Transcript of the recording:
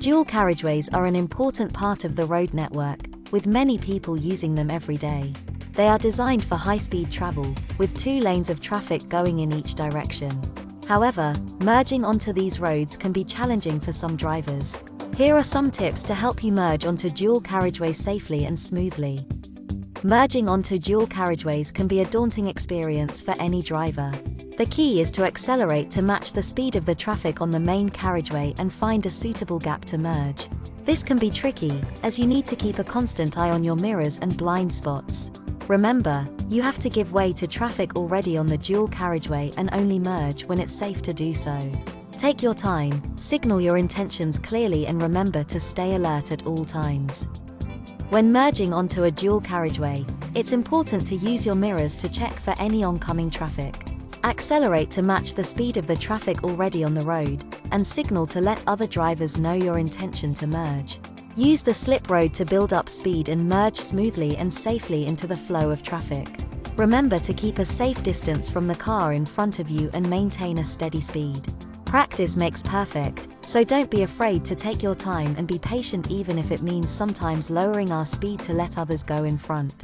Dual carriageways are an important part of the road network, with many people using them every day. They are designed for high-speed travel, with 2 lanes of traffic going in each direction. However, merging onto these roads can be challenging for some drivers. Here are some tips to help you merge onto dual carriageways safely and smoothly. Merging onto dual carriageways can be a daunting experience for any driver. The key is to accelerate to match the speed of the traffic on the main carriageway and find a suitable gap to merge. This can be tricky, as you need to keep a constant eye on your mirrors and blind spots. Remember, you have to give way to traffic already on the dual carriageway and only merge when it's safe to do so. Take your time, signal your intentions clearly, and remember to stay alert at all times. When merging onto a dual carriageway, it's important to use your mirrors to check for any oncoming traffic. Accelerate to match the speed of the traffic already on the road, and signal to let other drivers know your intention to merge. Use the slip road to build up speed and merge smoothly and safely into the flow of traffic. Remember to keep a safe distance from the car in front of you and maintain a steady speed. Practice makes perfect, so don't be afraid to take your time and be patient, even if it means sometimes lowering our speed to let others go in front.